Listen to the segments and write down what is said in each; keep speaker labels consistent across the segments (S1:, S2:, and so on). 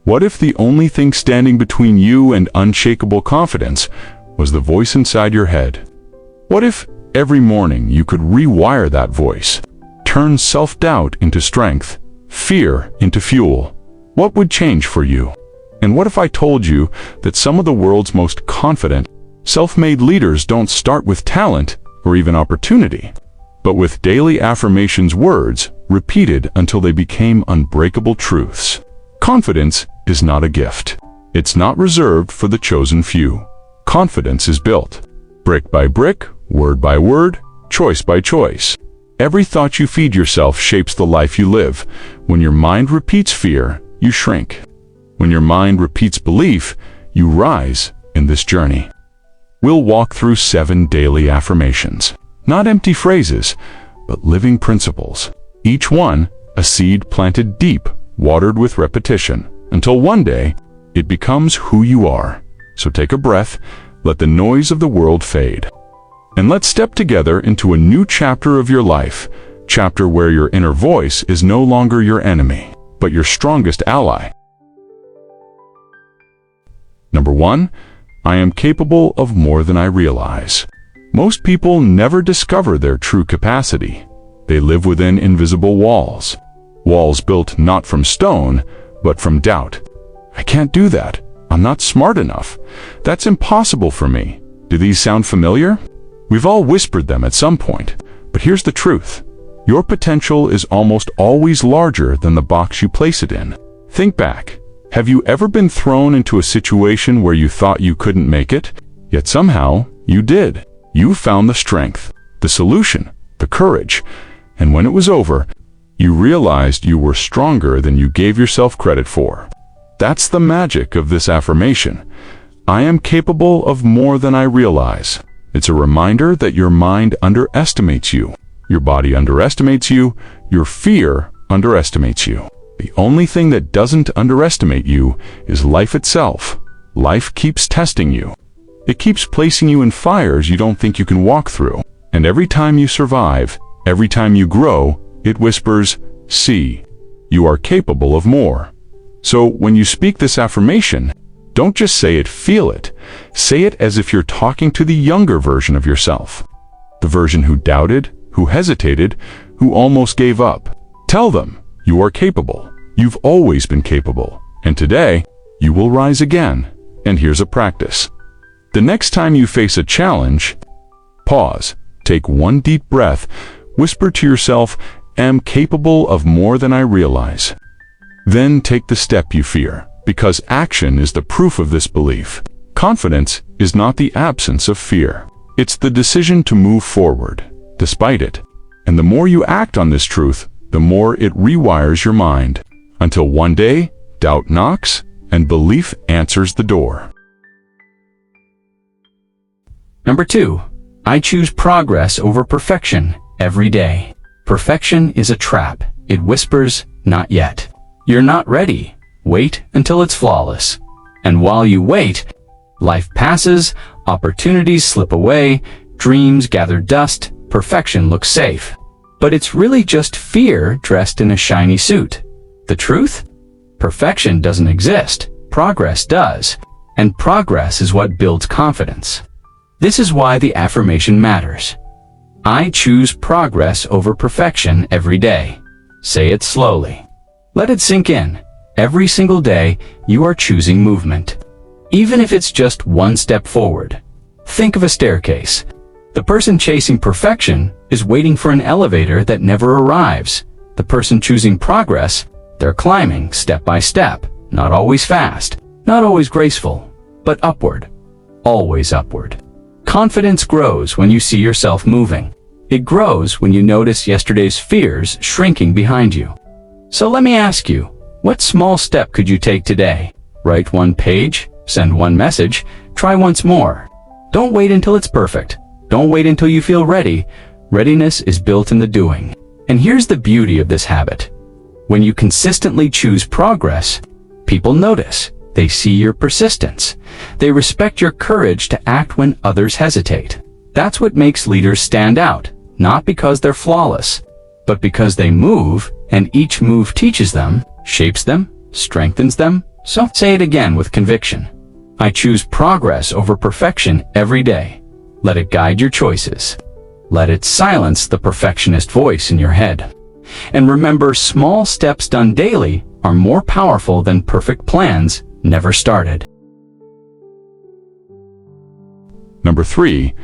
S1: What if the only thing standing between you and unshakable confidence was the voice inside your head? What if every morning you could rewire that voice, turn self-doubt into strength, fear into fuel? What would change for you? And what if I told you that some of the world's most confident, self-made leaders don't start with talent or even opportunity, but with daily affirmations words repeated until they became unbreakable truths? Confidence is not a gift. It's not reserved for the chosen few. Confidence is built, brick by brick, word by word, choice by choice. Every thought you feed yourself shapes the life you live. When your mind repeats fear, you shrink. When your mind repeats belief, you rise in this journey. We'll walk through 7 daily affirmations. Not empty phrases, but living principles. Each one a seed planted deep, watered with repetition, until one day it becomes who you are. So take a breath, let the noise of the world fade. And let's step together into a new chapter of your life, chapter where your inner voice is no longer your enemy, but your strongest ally. Number 1, I am capable of more than I realize. Most people never discover their true capacity. They live within invisible walls. Walls built not from stone, but from doubt. I can't do that. I'm not smart enough. That's impossible for me. Do these sound familiar? We've all whispered them at some point, but here's the truth. Your potential is almost always larger than the box you place it in. Think back. Have you ever been thrown into a situation where you thought you couldn't make it, yet somehow you did? You found the strength, the solution, the courage, and when it was over, you realized you were stronger than you gave yourself credit for. That's the magic of this affirmation. I am capable of more than I realize. It's a reminder that your mind underestimates you, your body underestimates you, your fear underestimates you. The only thing that doesn't underestimate you is life itself. Life keeps testing you. It keeps placing you in fires you don't think you can walk through. And every time you survive, every time you grow, it whispers, "See, you are capable of more." So when you speak this affirmation, don't just say it, feel it. Say it as if you're talking to the younger version of yourself. The version who doubted, who hesitated, who almost gave up. Tell them, you are capable. You've always been capable. And today, you will rise again. And here's a practice. The next time you face a challenge, pause, take one deep breath, whisper to yourself, "Am capable of more than I realize." Then take the step you fear, because action is the proof of this belief. Confidence is not the absence of fear. It's the decision to move forward, despite it. And the more you act on this truth, the more it rewires your mind, until one day, doubt knocks, and belief answers the door.
S2: Number 2, I choose progress over perfection every day. Perfection is a trap. It whispers, "Not yet. You're not ready. Wait until it's flawless." And while you wait, life passes, opportunities slip away, dreams gather dust, perfection looks safe. But it's really just fear dressed in a shiny suit. The truth? Perfection doesn't exist. Progress does. And progress is what builds confidence. This is why the affirmation matters. I choose progress over perfection every day. Say it slowly. Let it sink in. Every single day, you are choosing movement. Even if it's just one step forward. Think of a staircase. The person chasing perfection is waiting for an elevator that never arrives. The person choosing progress, they're climbing step by step, not always fast, not always graceful, but upward. Always upward. Confidence grows when you see yourself moving. It grows when you notice yesterday's fears shrinking behind you. So let me ask you, what small step could you take today? Write one page, send one message, try once more. Don't wait until it's perfect. Don't wait until you feel ready. Readiness is built in the doing. And here's the beauty of this habit. When you consistently choose progress, people notice. They see your persistence. They respect your courage to act when others hesitate. That's what makes leaders stand out, not because they're flawless, but because they move, and each move teaches them, shapes them, strengthens them, So say it again with conviction. I choose progress over perfection every day. Let it guide your choices. Let it silence the perfectionist voice in your head. And remember, small steps done daily are more powerful than perfect plans never started.
S1: Number 3,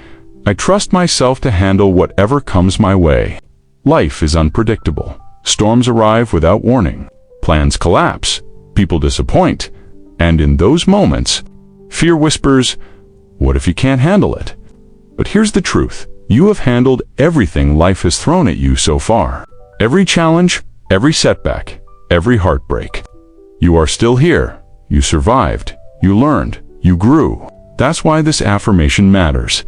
S1: I trust myself to handle whatever comes my way. Life is unpredictable. Storms arrive without warning. Plans collapse. People disappoint. And in those moments, fear whispers, what if you can't handle it? But here's the truth. You have handled everything life has thrown at you so far. Every challenge, every setback, every heartbreak. You are still here. You survived. You learned. You grew. That's why this affirmation matters.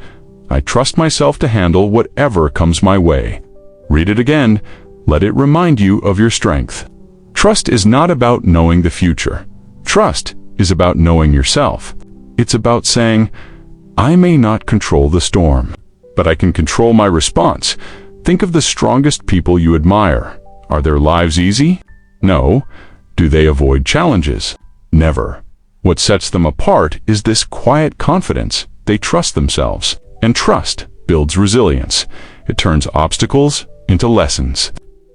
S1: I trust myself to handle whatever comes my way. Read it again. Let it remind you of your strength. Trust is not about knowing the future. Trust is about knowing yourself. It's about saying, I may not control the storm, but I can control my response. Think of the strongest people you admire. Are their lives easy? No. Do they avoid challenges? Never. What sets them apart is this quiet confidence. They trust themselves. And trust builds resilience. It turns obstacles into lessons.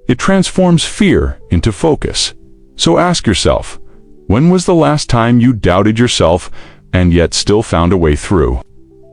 S1: It transforms fear into focus. So ask yourself, when was the last time you doubted yourself and yet still found a way through?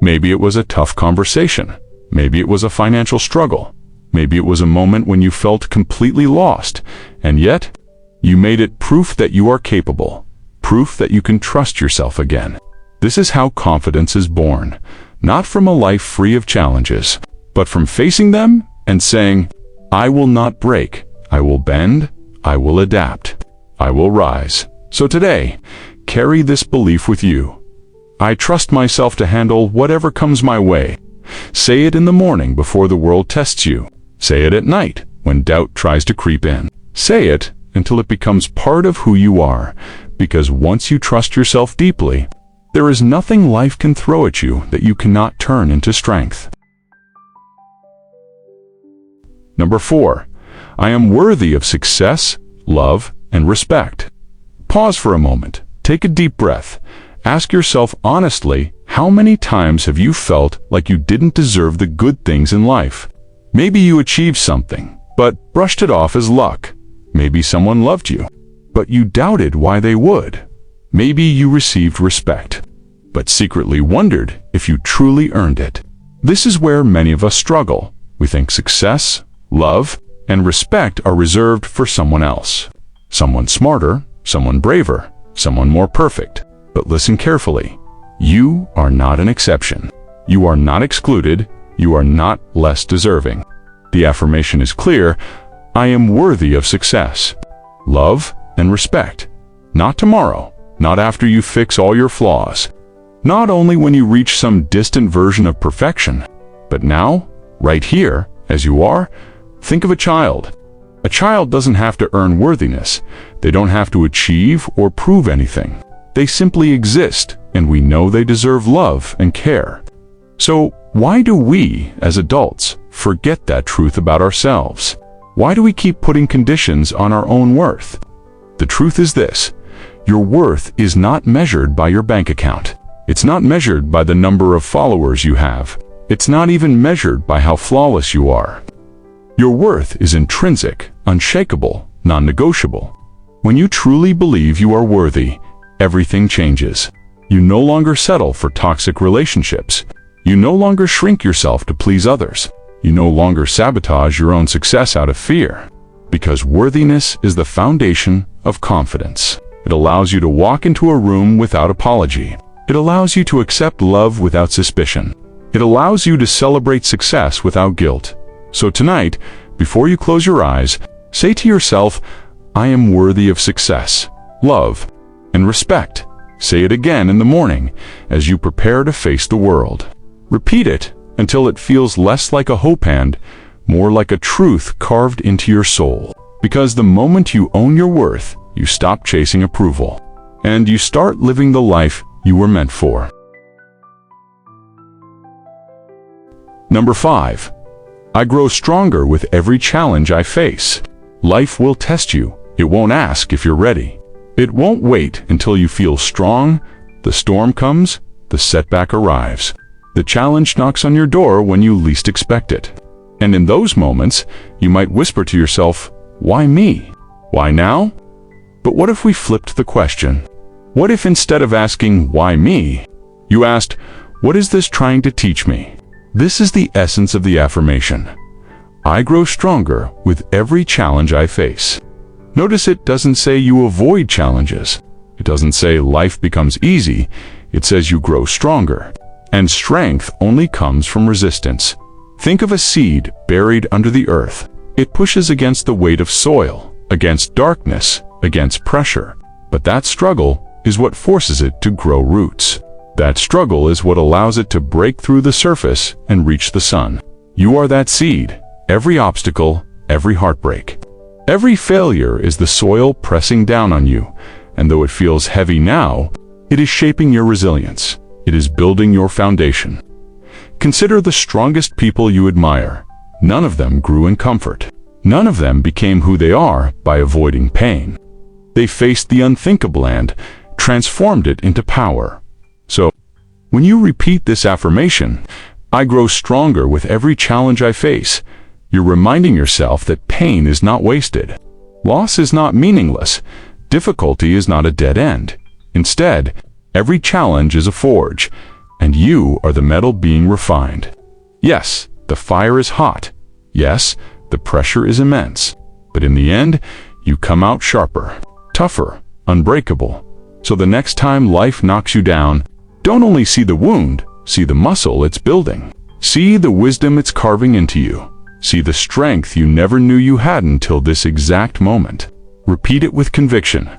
S1: Maybe it was a tough conversation. Maybe it was a financial struggle. Maybe it was a moment when you felt completely lost, and yet you made it proof that you are capable, proof that you can trust yourself again. This is how confidence is born, not from a life free of challenges, but from facing them and saying, I will not break, I will bend, I will adapt, I will rise. So today, carry this belief with you. I trust myself to handle whatever comes my way. Say it in the morning before the world tests you. Say it at night when doubt tries to creep in. Say it until it becomes part of who you are, because once you trust yourself deeply, there is nothing life can throw at you that you cannot turn into strength. Number 4, I am worthy of success, love, and respect. Pause for a moment. Take a deep breath. Ask yourself honestly, how many times have you felt like you didn't deserve the good things in life? Maybe you achieved something, but brushed it off as luck. Maybe someone loved you, but you doubted why they would. Maybe you received respect, but secretly wondered if you truly earned it. This is where many of us struggle. We think success, love, and respect are reserved for someone else. Someone smarter, someone braver, someone more perfect. But listen carefully. You are not an exception. You are not excluded. You are not less deserving. The affirmation is clear. I am worthy of success, love, and respect. Not tomorrow, not after you fix all your flaws, not only when you reach some distant version of perfection, but now, right here, as you are. Think of a child. A child doesn't have to earn worthiness. They don't have to achieve or prove anything. They simply exist, and we know they deserve love and care. So why do we, as adults, forget that truth about ourselves? Why do we keep putting conditions on our own worth? The truth is this: your worth is not measured by your bank account. It's not measured by the number of followers you have. It's not even measured by how flawless you are. Your worth is intrinsic, unshakable, non-negotiable. When you truly believe you are worthy, everything changes. You no longer settle for toxic relationships. You no longer shrink yourself to please others. You no longer sabotage your own success out of fear. Because worthiness is the foundation of confidence. It allows you to walk into a room without apology. It allows you to accept love without suspicion. It allows you to celebrate success without guilt. So tonight, before you close your eyes, say to yourself, I am worthy of success, love, and respect. Say it again in the morning as you prepare to face the world. Repeat it until it feels less like a hope and more like a truth carved into your soul. Because the moment you own your worth, you stop chasing approval, and you start living the life you were meant for. Number 5. I grow stronger with every challenge I face. Life will test you. It won't ask if you're ready. It won't wait until you feel strong, the storm comes, the setback arrives. The challenge knocks on your door when you least expect it. And in those moments, you might whisper to yourself, "Why me? Why now?" But what if we flipped the question? What if instead of asking, "Why me?" you asked, "What is this trying to teach me?" This is the essence of the affirmation. I grow stronger with every challenge I face. Notice it doesn't say you avoid challenges. It doesn't say life becomes easy. It says you grow stronger. And strength only comes from resistance. Think of a seed buried under the earth. It pushes against the weight of soil, against darkness, against pressure. But that struggle is what forces it to grow roots. That struggle is what allows it to break through the surface and reach the sun. You are that seed. Every obstacle, every heartbreak, every failure is the soil pressing down on you. And though it feels heavy now, it is shaping your resilience. It is building your foundation. Consider the strongest people you admire. None of them grew in comfort. None of them became who they are by avoiding pain. They faced the unthinkable and transformed it into power. So, when you repeat this affirmation, I grow stronger with every challenge I face, you're reminding yourself that pain is not wasted. Loss is not meaningless. Difficulty is not a dead end. Instead, every challenge is a forge, and you are the metal being refined. Yes, the fire is hot. Yes, the pressure is immense. But in the end, you come out sharper, tougher, unbreakable. So the next time life knocks you down, don't only see the wound, see the muscle it's building. See the wisdom it's carving into you. See the strength you never knew you had until this exact moment. Repeat it with conviction.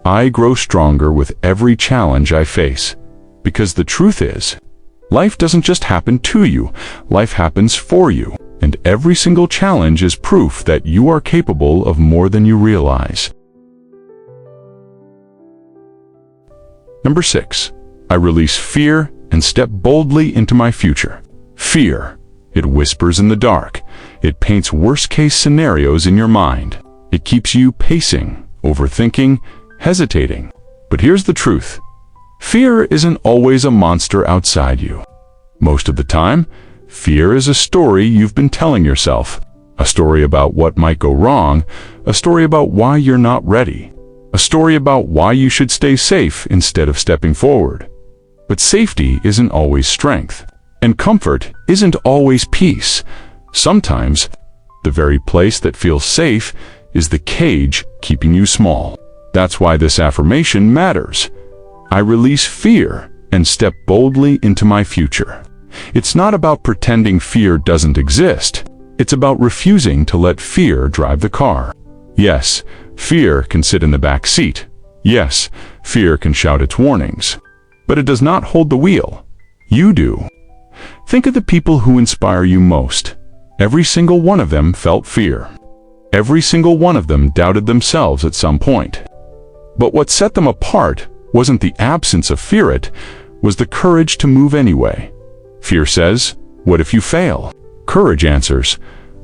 S1: I grow stronger with every challenge I face. Because the truth is, life doesn't just happen to you, life happens for you. And every single challenge is proof that you are capable of more than you realize. Number 6, I release fear and step boldly into my future. Fear. It whispers in the dark. It paints worst-case scenarios in your mind. It keeps you pacing, overthinking, hesitating. But here's the truth. Fear isn't always a monster outside you. Most of the time, fear is a story you've been telling yourself. A story about what might go wrong. A story about why you're not ready. A story about why you should stay safe instead of stepping forward. But safety isn't always strength. And comfort isn't always peace. Sometimes, the very place that feels safe is the cage keeping you small. That's why this affirmation matters. I release fear and step boldly into my future. It's not about pretending fear doesn't exist. It's about refusing to let fear drive the car. Yes, fear can sit in the back seat. Yes, fear can shout its warnings. But it does not hold the wheel. You do. Think of the people who inspire you most. Every single one of them felt fear. Every single one of them doubted themselves at some point. But what set them apart wasn't the absence of fear, it was the courage to move anyway. Fear says, "What if you fail?" Courage answers,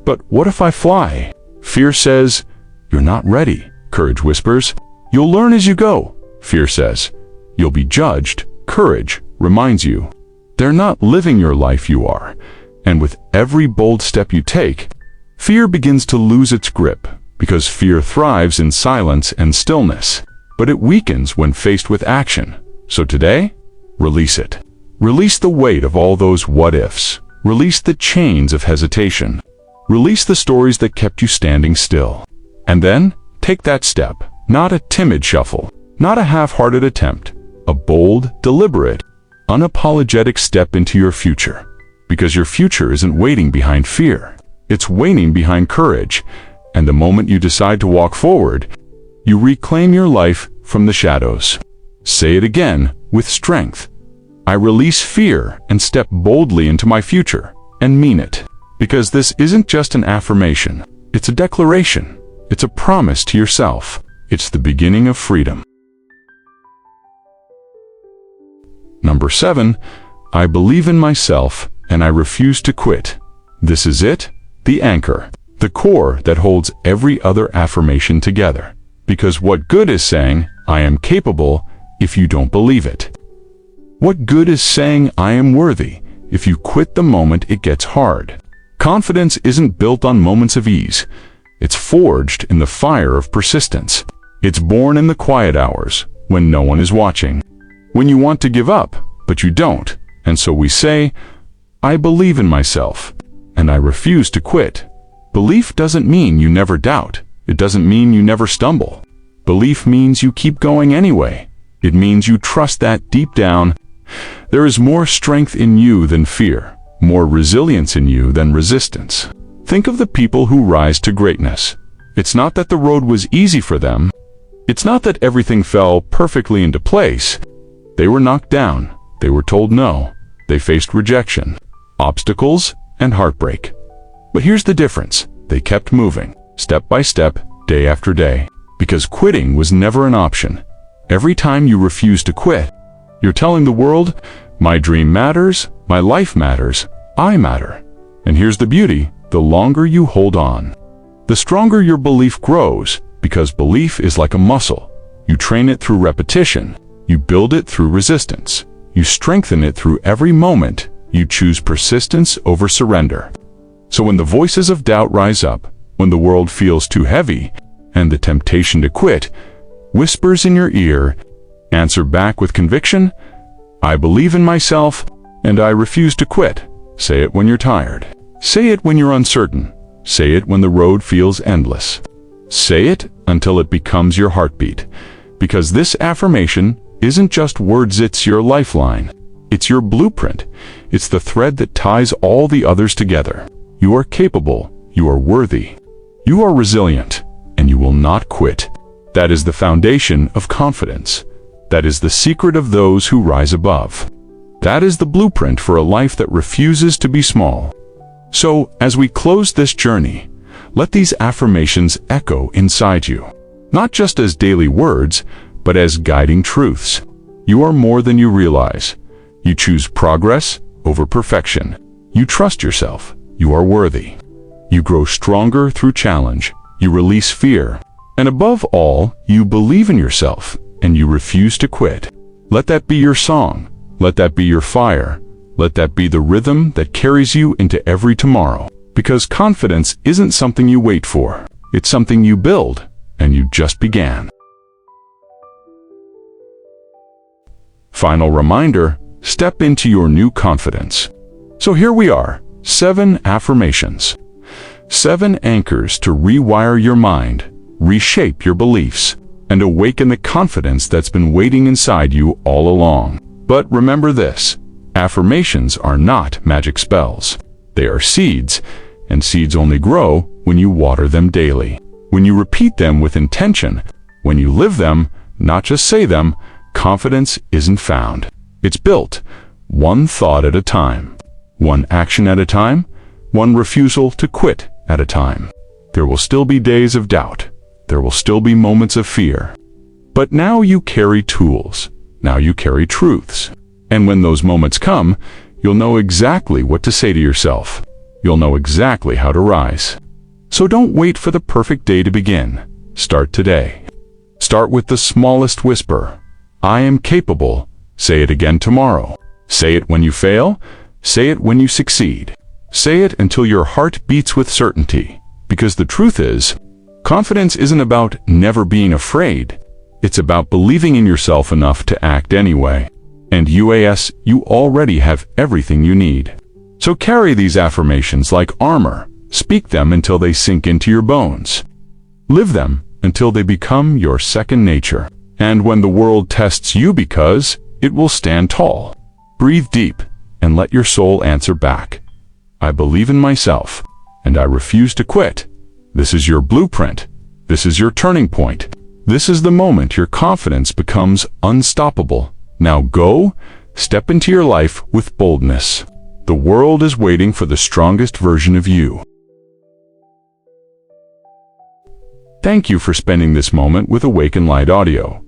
S1: "But what if I fly?" Fear says, "You're not ready." Courage whispers, "You'll learn as you go." Fear says, "You'll be judged." Courage reminds you, they're not living your life, you are. And with every bold step you take, fear begins to lose its grip, because fear thrives in silence and stillness. But it weakens when faced with action. So today, release it. Release the weight of all those what-ifs. Release the chains of hesitation. Release the stories that kept you standing still. And then, take that step. Not a timid shuffle. Not a half-hearted attempt. A bold, deliberate, unapologetic step into your future. Because your future isn't waiting behind fear. It's waiting behind courage. And the moment you decide to walk forward, you reclaim your life from the shadows. Say it again with strength. I release fear and step boldly into my future, and mean it. Because this isn't just an affirmation. It's a declaration. It's a promise to yourself. It's the beginning of freedom. Number 7, I believe in myself and I refuse to quit. This is it, the anchor, the core that holds every other affirmation together. Because what good is saying, I am capable if you don't believe it? What good is saying I am worthy if you quit the moment it gets hard? Confidence isn't built on moments of ease. It's forged in the fire of persistence. It's born in the quiet hours when no one is watching. When you want to give up, but you don't. And so we say, I believe in myself, and I refuse to quit. Belief doesn't mean you never doubt. It doesn't mean you never stumble. Belief means you keep going anyway. It means you trust that deep down, there is more strength in you than fear, more resilience in you than resistance. Think of the people who rise to greatness. It's not that the road was easy for them. It's not that everything fell perfectly into place. They were knocked down. They were told no. They faced rejection, obstacles, and heartbreak. But here's the difference. They kept moving, step by step, day after day, because quitting was never an option. Every time you refuse to quit, you're telling the world, my dream matters, my life matters, I matter. And here's the beauty, the longer you hold on, the stronger your belief grows, because belief is like a muscle. You train it through repetition, you build it through resistance, you strengthen it through every moment you choose persistence over surrender. So when the voices of doubt rise up, when the world feels too heavy, and the temptation to quit whispers in your ear, answer back with conviction, I believe in myself, and I refuse to quit. Say it when you're tired. Say it when you're uncertain. Say it when the road feels endless. Say it until it becomes your heartbeat. Because this affirmation isn't just words, it's your lifeline. It's your blueprint. It's the thread that ties all the others together. You are capable. You are worthy. You are resilient. And you will not quit. That is the foundation of confidence. That is the secret of those who rise above. That is the blueprint for a life that refuses to be small. So, as we close this journey, let these affirmations echo inside you, not just as daily words, but as guiding truths. You are more than you realize. You choose progress over perfection. You trust yourself. You are worthy. You grow stronger through challenge. You release fear. And above all, you believe in yourself, and you refuse to quit. Let that be your song. Let that be your fire. Let that be the rhythm that carries you into every tomorrow. Because confidence isn't something you wait for. It's something you build, and you just began. Final reminder, step into your new confidence. So here we are, 7 affirmations. 7 anchors to rewire your mind, reshape your beliefs, and awaken the confidence that's been waiting inside you all along. But remember this, affirmations are not magic spells. They are seeds, and seeds only grow when you water them daily. When you repeat them with intention, when you live them, not just say them, confidence isn't found. It's built, one thought at a time, one action at a time, one refusal to quit at a time. There will still be days of doubt. There will still be moments of fear. But now you carry tools. Now you carry truths. And when those moments come, you'll know exactly what to say to yourself. You'll know exactly how to rise. So don't wait for the perfect day to begin. Start today. Start with the smallest whisper. I am capable. Say it again tomorrow. Say it when you fail. Say it when you succeed. Say it until your heart beats with certainty. Because the truth is, confidence isn't about never being afraid. It's about believing in yourself enough to act anyway. And you already have everything you need. So carry these affirmations like armor. Speak them until they sink into your bones. Live them until they become your second nature. And when the world tests you, because it will stand tall. Breathe deep and let your soul answer back. I believe in myself, and I refuse to quit. This is your blueprint. This is your turning point. This is the moment your confidence becomes unstoppable. Now go, step into your life with boldness. The world is waiting for the strongest version of you. Thank you for spending this moment with Awaken Light Audio.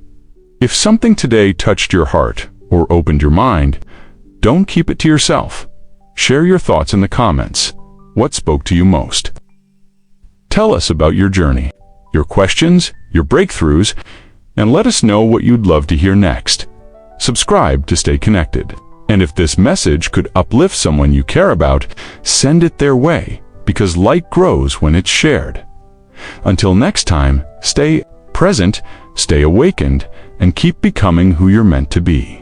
S1: If something today touched your heart or opened your mind, don't keep it to yourself. Share your thoughts in the comments. What spoke to you most? Tell us about your journey, your questions, your breakthroughs, and let us know what you'd love to hear next. Subscribe to stay connected. And if this message could uplift someone you care about, send it their way, because light grows when it's shared. Until next time, stay present, stay awakened, and keep becoming who you're meant to be.